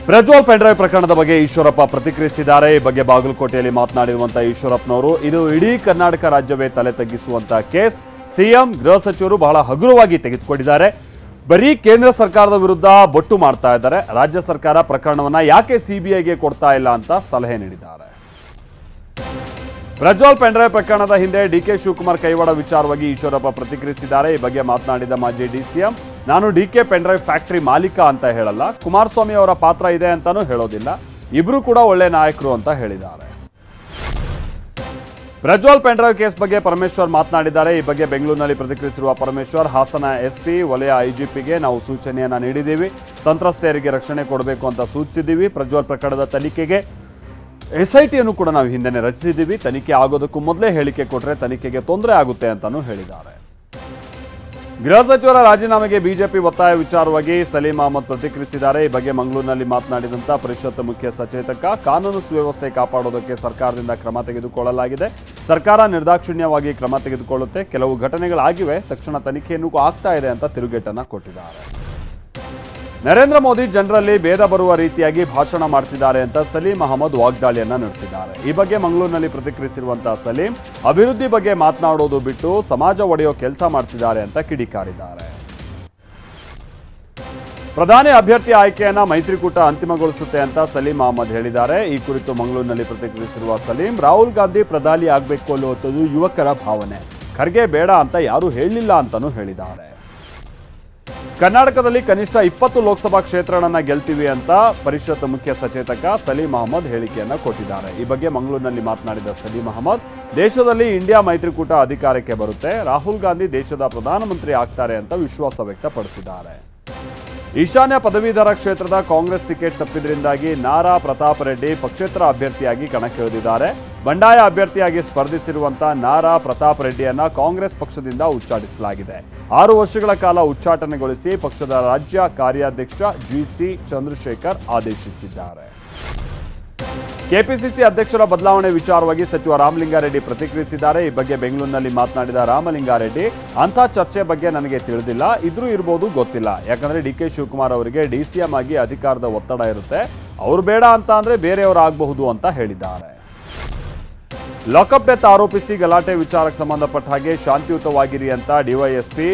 Prajwal pen drive ಪ್ರಕರಣದ ಬಗ್ಗೆ ಈಶ್ವರಪ್ಪ ಪ್ರತಿಕ್ರಿಯಿಸಿದ್ದಾರೆ. ಈ ಬಗ್ಗೆ ಬಾಗಲಕೋಟೆಯಲ್ಲಿ ಮಾತನಾಡಿರುವಂತಹ ಈಶ್ವರಪ್ಪನವರು, ಇದು ಇಡೀ ಕರ್ನಾಟಕ ರಾಜ್ಯವೇ ತಲೆ ತಗ್ಗಿಸುವಂತಹ ಕೇಸ್. ಸಿಎಂ ಗೃಹ ಸಚಿವರು ಬಹಳ ಹಗುರವಾಗಿ ತೆಗೆದುಕೊಂಡಿದ್ದಾರೆ. ಬರೀ ಕೇಂದ್ರ ಸರ್ಕಾರದ ವಿರುದ್ಧ ಬೊಟ್ಟು ಮಾಡ್ತಾ ಇದ್ದಾರೆ. ರಾಜ್ಯ ಸರ್ಕಾರ ಪ್ರಕರಣವನ್ನ ಯಾಕೆ ಸಿಬಿಐಗೆ ಕೊಡ್ತಾ ಇಲ್ಲ ಅಂತ ಸಲಹೆ ನೀಡಿದ್ದಾರೆ. ಪ್ರಜ್ವಲ್ ಪೆಂಡ್ರೈವ್ ಪ್ರಕರಣದ ಹಿಂದೆ ಡಿಕೆ ಶಿವಕುಮಾರ್ ಕೈವಾಡ ವಿಚಾರವಾಗಿ ಈಶ್ವರಪ್ಪ ಪ್ರತಿಕ್ರಿಯಿಸಿದ್ದಾರೆ. ಈ ಬಗ್ಗೆ ಮಾತನಾಡಿದ ಮಾಜಿ ಡಿಸಿಎಂ, ನಾನು ಡಿಕೆ ಪೆಂಡ್ರೈವ್ ಫ್ಯಾಕ್ಟರಿ ಮಾಲೀಕ ಅಂತ ಹೇಳಲ್ಲ, ಕುಮಾರಸ್ವಾಮಿ ಅವರ ಪಾತ್ರ ಇದೆ ಅಂತಾನೂ ಹೇಳೋದಿಲ್ಲ, ಇಬ್ರು ಕೂಡ ಒಳ್ಳೆ ನಾಯಕರು ಅಂತ ಹೇಳಿದ್ದಾರೆ. ಪ್ರಜ್ವಲ್ ಪೆಂಡ್ರೈವ್ ಕೇಸ್ ಬಗ್ಗೆ ಪರಮೇಶ್ವರ್ ಮಾತನಾಡಿದ್ದಾರೆ. ಈ ಬಗ್ಗೆ ಬೆಂಗಳೂರಿನಲ್ಲಿ ಪ್ರತಿಕ್ರಿಯಿಸಿರುವ ಪರಮೇಶ್ವರ್, ಹಾಸನ ಎಸ್ಪಿ ವಲಯ ಐಜಿಪಿಗೆ ನಾವು ಸೂಚನೆಯನ್ನ ನೀಡಿದ್ದೀವಿ, ಸಂತ್ರಸ್ತೆಯರಿಗೆ ರಕ್ಷಣೆ ಕೊಡಬೇಕು ಅಂತ ಸೂಚಿಸಿದ್ದೀವಿ. ಪ್ರಜ್ವಲ್ ಪ್ರಕರಣದ ತನಿಖೆಗೆ ಎಸ್ಐಟಿಯನ್ನು ಕೂಡ ನಾವು ಹಿಂದೆನೆ ರಚಿಸಿದ್ದೀವಿ. ತನಿಖೆ ಆಗೋದಕ್ಕೂ ಮೊದಲೇ ಹೇಳಿಕೆ ಕೊಟ್ಟರೆ ತನಿಖೆಗೆ ತೊಂದರೆ ಆಗುತ್ತೆ ಅಂತಾನೂ ಹೇಳಿದ್ದಾರೆ. ಗೃಹ ಸಚಿವರ ರಾಜೀನಾಮೆಗೆ ಬಿಜೆಪಿ ಒತ್ತಾಯ ವಿಚಾರವಾಗಿ ಸಲೀಂ ಅಹಮದ್ ಪ್ರತಿಕ್ರಿಯಿಸಿದ್ದಾರೆ. ಈ ಬಗ್ಗೆ ಮಂಗಳೂರಿನಲ್ಲಿ ಮಾತನಾಡಿದಂಥ ಪರಿಷತ್ ಮುಖ್ಯ ಸಚೇತಕ, ಕಾನೂನು ಸುವ್ಯವಸ್ಥೆ ಕಾಪಾಡೋದಕ್ಕೆ ಸರ್ಕಾರದಿಂದ ಕ್ರಮ ತೆಗೆದುಕೊಳ್ಳಲಾಗಿದೆ. ಸರ್ಕಾರ ನಿರ್ದಾಕ್ಷಿಣ್ಯವಾಗಿ ಕ್ರಮ ತೆಗೆದುಕೊಳ್ಳುತ್ತೆ. ಕೆಲವು ಘಟನೆಗಳಾಗಿವೆ, ತಕ್ಷಣ ತನಿಖೆಯನ್ನು ಆಗ್ತಾ ಇದೆ ಅಂತ ತಿರುಗೇಟನ್ನ ಕೊಟ್ಟಿದ್ದಾರೆ. ನರೇಂದ್ರ ಮೋದಿ ಜನರಲ್ಲಿ ಭೇದ ಬರುವ ರೀತಿಯಾಗಿ ಭಾಷಣ ಮಾಡ್ತಿದ್ದಾರೆ ಅಂತ ಸಲೀಂ ಅಹಮದ್ ವಾಗ್ದಾಳಿಯನ್ನ ನಡೆಸಿದ್ದಾರೆ. ಈ ಬಗ್ಗೆ ಮಂಗಳೂರಿನಲ್ಲಿ ಪ್ರತಿಕ್ರಿಯಿಸಿರುವಂತಹ ಸಲೀಂ, ಅಭಿವೃದ್ಧಿ ಬಗ್ಗೆ ಮಾತನಾಡೋದು ಬಿಟ್ಟು ಸಮಾಜ ಒಡೆಯೋ ಕೆಲಸ ಮಾಡ್ತಿದ್ದಾರೆ ಅಂತ ಕಿಡಿಕಾರಿದ್ದಾರೆ. ಪ್ರಧಾನಿ ಅಭ್ಯರ್ಥಿ ಆಯ್ಕೆಯನ್ನ ಮೈತ್ರಿಕೂಟ ಅಂತಿಮಗೊಳಿಸುತ್ತೆ ಅಂತ ಸಲೀಂ ಅಹಮದ್ ಹೇಳಿದ್ದಾರೆ. ಈ ಕುರಿತು ಮಂಗಳೂರಿನಲ್ಲಿ ಪ್ರತಿಕ್ರಿಯಿಸಿರುವ ಸಲೀಂ, ರಾಹುಲ್ ಗಾಂಧಿ ಪ್ರಧಾನಿ ಆಗಬೇಕು ಅನ್ನುವಂಥದ್ದು ಯುವಕರ ಭಾವನೆ, ಖರ್ಗೆ ಬೇಡ ಅಂತ ಯಾರೂ ಹೇಳಿಲ್ಲ ಅಂತಾನೂ ಹೇಳಿದ್ದಾರೆ. ಕರ್ನಾಟಕದಲ್ಲಿ ಕನಿಷ್ಠ 20 ಲೋಕಸಭಾ ಕ್ಷೇತ್ರಗಳನ್ನ ಗೆಲ್ತೀವಿ ಅಂತ ಪರಿಷತ್ ಮುಖ್ಯ ಸಚೇತಕ ಸಲೀಂ ಅಹಮದ್ ಹೇಳಿಕೆಯನ್ನ ಕೊಟ್ಟಿದ್ದಾರೆ. ಈ ಬಗ್ಗೆ ಮಂಗಳೂರಿನಲ್ಲಿ ಮಾತನಾಡಿದ ಸಲೀಂ ಅಹಮದ್, ದೇಶದಲ್ಲಿ ಇಂಡಿಯಾ ಮೈತ್ರಿಕೂಟ ಅಧಿಕಾರಕ್ಕೆ ಬರುತ್ತೆ, ರಾಹುಲ್ ಗಾಂಧಿ ದೇಶದ ಪ್ರಧಾನಮಂತ್ರಿ ಆಗ್ತಾರೆ ಅಂತ ವಿಶ್ವಾಸ ವ್ಯಕ್ತಪಡಿಸಿದ್ದಾರೆ. ಈಶಾನ್ಯ ಪದವೀಧರ ಕ್ಷೇತ್ರದ ಕಾಂಗ್ರೆಸ್ ಟಿಕೆಟ್ ತಪ್ಪಿದ್ರಿಂದಾಗಿ ನಾರಾ ಪ್ರತಾಪ್ ರೆಡ್ಡಿ ಪಕ್ಷೇತರ ಅಭ್ಯರ್ಥಿಯಾಗಿ ಕಣಕ್ಕಿಳಿದಿದ್ದಾರೆ. ಬಂಡಾಯ ಅಭ್ಯರ್ಥಿಯಾಗಿ ಸ್ಪರ್ಧಿಸಿರುವಂತಹ ನಾರಾ ಪ್ರತಾಪ್ ರೆಡ್ಡಿಯನ್ನ ಕಾಂಗ್ರೆಸ್ ಪಕ್ಷದಿಂದ ಉಚ್ಚಾಟಿಸಲಾಗಿದೆ. 6 ವರ್ಷಗಳ ಕಾಲ ಉಚ್ಚಾಟನೆಗೊಳಿಸಿ ಪಕ್ಷದ ರಾಜ್ಯ ಕಾರ್ಯಾಧ್ಯಕ್ಷ ಜಿಸಿ ಚಂದ್ರಶೇಖರ್ ಆದೇಶಿಸಿದ್ದಾರೆ. ಕೆಪಿಸಿಸಿ ಅಧ್ಯಕ್ಷರ ಬದಲಾವಣೆ ವಿಚಾರವಾಗಿ ಸಚಿವ ರಾಮಲಿಂಗಾರೆಡ್ಡಿ ಪ್ರತಿಕ್ರಿಯಿಸಿದ್ದಾರೆ. ಈ ಬಗ್ಗೆ ಬೆಂಗಳೂರಿನಲ್ಲಿ ಮಾತನಾಡಿದ ರಾಮಲಿಂಗಾರೆಡ್ಡಿ, ಅಂಥ ಚರ್ಚೆ ಬಗ್ಗೆ ನನಗೆ ತಿಳಿದಿಲ್ಲ, ಇದ್ರೂ ಇರ್ಬೋದು, ಗೊತ್ತಿಲ್ಲ. ಯಾಕಂದ್ರೆ ಡಿಕೆ ಶಿವಕುಮಾರ್ ಅವರಿಗೆ ಡಿಸಿಎಂ ಆಗಿ ಅಧಿಕಾರದ ಒತ್ತಡ ಇರುತ್ತೆ, ಅವ್ರು ಬೇಡ ಅಂತ ಅಂದ್ರೆ ಬೇರೆಯವರು ಆಗಬಹುದು ಅಂತ ಹೇಳಿದ್ದಾರೆ. ಲಾಕಪ್ ಡೆತ್ ಆರೋಪಿಸಿ ಗಲಾಟೆ ವಿಚಾರಕ್ಕೆ ಸಂಬಂಧಪಟ್ಟ ಹಾಗೆ ಶಾಂತಿಯುತವಾಗಿರಿ ಅಂತ ಡಿವೈಎಸ್ಪಿ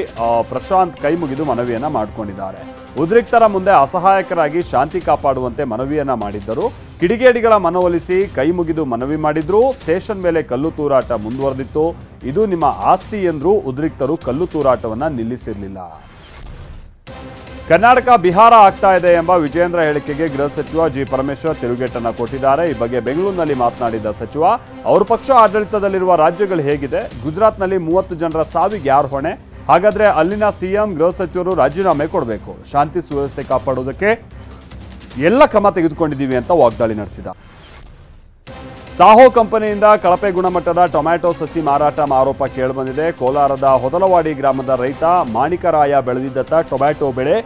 ಪ್ರಶಾಂತ್ ಕೈ ಮುಗಿದು ಮನವಿಯನ್ನ ಮಾಡಿಕೊಂಡಿದ್ದಾರೆ. ಉದ್ರಿಕ್ತರ ಮುಂದೆ ಅಸಹಾಯಕರಾಗಿ ಶಾಂತಿ ಕಾಪಾಡುವಂತೆ ಮನವಿಯನ್ನ ಮಾಡಿದ್ದರು. ಕಿಡಿಗೇಡಿಗಳ ಮನವೊಲಿಸಿ ಕೈ ಮುಗಿದು ಮನವಿ ಮಾಡಿದ್ರು. ಸ್ಟೇಷನ್ ಮೇಲೆ ಕಲ್ಲು ತೂರಾಟ ಮುಂದುವರೆದಿತ್ತು. ಇದು ನಿಮ್ಮ ಆಸ್ತಿ ಎಂದ್ರೂ ಉದ್ರಿಕ್ತರು ಕಲ್ಲು ತೂರಾಟವನ್ನ ನಿಲ್ಲಿಸಿರಲಿಲ್ಲ. ಕರ್ನಾಟಕ ಬಿಹಾರ ಆಗ್ತಾ ಇದೆ ಎಂಬ ವಿಜೇಂದ್ರ ಹೇಳಿಕೆಗೆ ಗೃಹ ಸಚಿವ ಜಿ ಪರಮೇಶ್ವರ್ ತಿರುಗೇಟನ್ನ ಕೊಟ್ಟಿದ್ದಾರೆ. ಈ ಬಗ್ಗೆ ಬೆಂಗಳೂರಿನಲ್ಲಿ ಮಾತನಾಡಿದ ಸಚಿವ, ಅವ್ರ ಪಕ್ಷ ಆಡಳಿತದಲ್ಲಿರುವ ರಾಜ್ಯಗಳು ಹೇಗಿದೆ, ಗುಜರಾತ್ನಲ್ಲಿ 30 ಜನರ ಸಾವಿಗೆ ಯಾರು ಹೊಣೆ, ಹಾಗಾದ್ರೆ ಅಲ್ಲಿನ ಸಿಎಂ ಗೃಹ ಸಚಿವರು ರಾಜೀನಾಮೆ ಕೊಡಬೇಕು, ಶಾಂತಿ ಸುವ್ಯವಸ್ಥೆ ಕಾಪಾಡುವುದಕ್ಕೆ ಎಲ್ಲ ಕ್ರಮ ತೆಗೆದುಕೊಂಡಿದ್ದೀವಿ ಅಂತ ವಾಗ್ದಾಳಿ ನಡೆಸಿದ. ಸಾಹೋ ಕಂಪನಿಯಿಂದ ಕಳಪೆ ಗುಣಮಟ್ಟದ ಟೊಮ್ಯಾಟೊ ಸಸಿ ಮಾರಾಟ ಆರೋಪ ಕೇಳಿಬಂದಿದೆ. ಕೋಲಾರದ ಹೊದಲವಾಡಿ ಗ್ರಾಮದ ರೈತ ಮಾಣಿಕರಾಯ ಬೆಳೆದಿದ್ದ ಟೊಮ್ಯಾಟೊ ಬೆಳೆ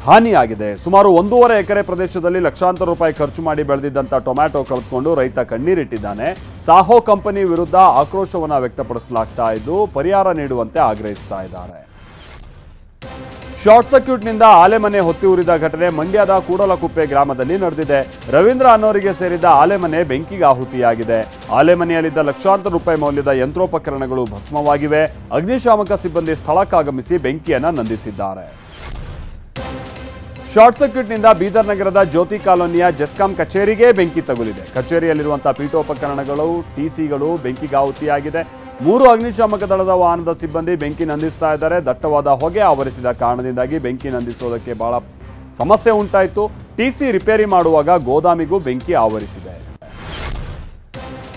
ಹಾನಿಯಾಗಿದೆ. ಸುಮಾರು 1.5 ಎಕರೆ ಪ್ರದೇಶದಲ್ಲಿ ಲಕ್ಷಾಂತರ ರೂಪಾಯಿ ಖರ್ಚು ಮಾಡಿ ಬೆಳೆದಿದ್ದಂಥ ಟೊಮ್ಯಾಟೊ ಕಳೆದುಕೊಂಡು ರೈತ ಕಣ್ಣೀರಿಟ್ಟಿದ್ದಾನೆ. ಸಾಹೋ ಕಂಪನಿ ವಿರುದ್ಧ ಆಕ್ರೋಶವನ್ನು ವ್ಯಕ್ತಪಡಿಸಲಾಗ್ತಾ ಇದ್ದು ಪರಿಹಾರ ನೀಡುವಂತೆ ಆಗ್ರಹಿಸ್ತಾ ಇದ್ದಾರೆ. ಶಾರ್ಟ್ ಸರ್ಕ್ಯೂಟ್ನಿಂದ ಆಲೆಮನೆ ಹೊತ್ತಿ ಉರಿದ ಘಟನೆ ಮಂಡ್ಯದ ಕೂಡಲಕುಪ್ಪೆ ಗ್ರಾಮದಲ್ಲಿ ನಡೆದಿದೆ. ರವೀಂದ್ರ ಅನ್ನೋರಿಗೆ ಸೇರಿದ ಆಲೆಮನೆ ಬೆಂಕಿಗೆ ಆಹುತಿಯಾಗಿದೆ. ಆಲೆಮನೆಯಲ್ಲಿದ್ದ ಲಕ್ಷಾಂತರ ರೂಪಾಯಿ ಮೌಲ್ಯದ ಯಂತ್ರೋಪಕರಣಗಳು ಭಸ್ಮವಾಗಿವೆ. ಅಗ್ನಿಶಾಮಕ ಸಿಬ್ಬಂದಿ ಸ್ಥಳಕ್ಕಾಗಮಿಸಿ ಬೆಂಕಿಯನ್ನ ನಂದಿಸಿದ್ದಾರೆ. ಶಾರ್ಟ್ ಸರ್ಕ್ಯೂಟ್ನಿಂದ ಬೀದರ್ ನಗರದ ಜ್ಯೋತಿ ಕಾಲೋನಿಯ ಜೆಸ್ಕಾಂ ಕಚೇರಿಗೆ ಬೆಂಕಿ ತಗುಲಿದೆ. ಕಚೇರಿಯಲ್ಲಿರುವಂತಹ ಪೀಠೋಪಕರಣಗಳು, ಟಿಸಿಗಳು ಬೆಂಕಿಗೆ ಆಹುತಿಯಾಗಿದೆ. 3 ಅಗ್ನಿಶಾಮಕ ದಳದ ವಾಹನದ ಸಿಬ್ಬಂದಿ ಬೆಂಕಿ ನಂದಿಸ್ತಾ ಇದ್ದಾರೆ. ದಟ್ಟವಾದ ಹೊಗೆ ಆವರಿಸಿದ ಕಾರಣದಿಂದಾಗಿ ಬೆಂಕಿ ನಂದಿಸೋದಕ್ಕೆ ಬಹಳ ಸಮಸ್ಯೆ ಉಂಟಾಯಿತು. ಟಿಸಿ ರಿಪೇರಿ ಮಾಡುವಾಗ ಗೋದಾಮಿಗೂ ಬೆಂಕಿ ಆವರಿಸಿದೆ.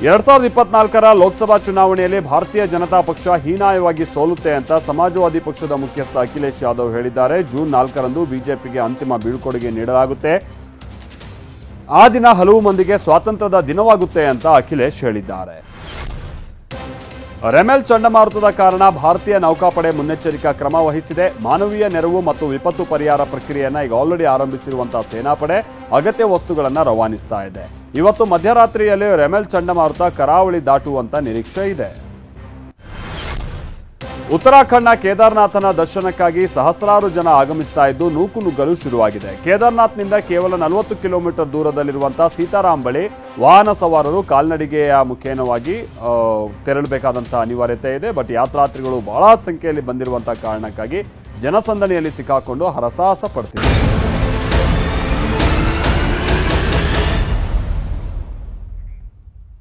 2024ರ ಲೋಕಸಭಾ ಚುನಾವಣೆಯಲ್ಲಿ ಭಾರತೀಯ ಜನತಾ ಪಕ್ಷ ಹೀನಾಯವಾಗಿ ಸೋಲುತ್ತೆ ಅಂತ ಸಮಾಜವಾದಿ ಪಕ್ಷದ ಮುಖ್ಯಸ್ಥ ಅಖಿಲೇಶ್ ಯಾದವ್ ಹೇಳಿದ್ದಾರೆ. ಜೂನ್ 4ರಂದು ಬಿಜೆಪಿಗೆ ಅಂತಿಮ ಬೀಳ್ಕೊಡುಗೆ ನೀಡಲಾಗುತ್ತೆ. ಆ ದಿನ ಹಲವು ಮಂದಿಗೆ ಸ್ವಾತಂತ್ರ್ಯದ ದಿನವಾಗುತ್ತೆ ಅಂತ ಅಖಿಲೇಶ್ ಹೇಳಿದ್ದಾರೆ. ರೆಮೆಲ್ ಚಂಡಮಾರುತದ ಕಾರಣ ಭಾರತೀಯ ನೌಕಾಪಡೆ ಮುನ್ನೆಚ್ಚರಿಕಾ ಕ್ರಮ ವಹಿಸಿದೆ. ಮಾನವೀಯ ನೆರವು ಮತ್ತು ವಿಪತ್ತು ಪರಿಹಾರ ಪ್ರಕ್ರಿಯೆಯನ್ನು ಈಗ ಆಲ್ರೆಡಿ ಆರಂಭಿಸಿರುವಂತಹ ಸೇನಾಪಡೆ ಅಗತ್ಯ ವಸ್ತುಗಳನ್ನು ರವಾನಿಸ್ತಾ ಇದೆ. ಇವತ್ತು ಮಧ್ಯರಾತ್ರಿಯಲ್ಲಿ ರೆಮೆಲ್ ಚಂಡಮಾರುತ ಕರಾವಳಿ ದಾಟುವಂತ ನಿರೀಕ್ಷೆ ಇದೆ. ಉತ್ತರಾಖಂಡ್ನ ಕೇದಾರ್ನಾಥನ ದರ್ಶನಕ್ಕಾಗಿ ಸಹಸ್ರಾರು ಜನ ಆಗಮಿಸ್ತಾ ಇದ್ದು ನೂಕುನುಗ್ಗಲು ಶುರುವಾಗಿದೆ. ಕೇದಾರ್ನಾಥ್ನಿಂದ ಕೇವಲ 40 ಕಿಲೋಮೀಟರ್ ದೂರದಲ್ಲಿರುವಂತಹ ಸೀತಾರಾಮ್ ಬಳಿ ವಾಹನ ಸವಾರರು ಕಾಲ್ನಡಿಗೆಯ ಮುಖೇನವಾಗಿ ತೆರಳಬೇಕಾದಂತಹ ಅನಿವಾರ್ಯತೆ ಇದೆ. ಬಟ್ ಯಾತ್ರಾರ್ಥಿಗಳು ಬಹಳ ಸಂಖ್ಯೆಯಲ್ಲಿ ಬಂದಿರುವಂತಹ ಕಾರಣಕ್ಕಾಗಿ ಜನಸಂದಣಿಯಲ್ಲಿ ಸಿಕ್ಕಾಕೊಂಡು ಹರಸಾಹಸ ಪಡ್ತಿದ್ದಾರೆ.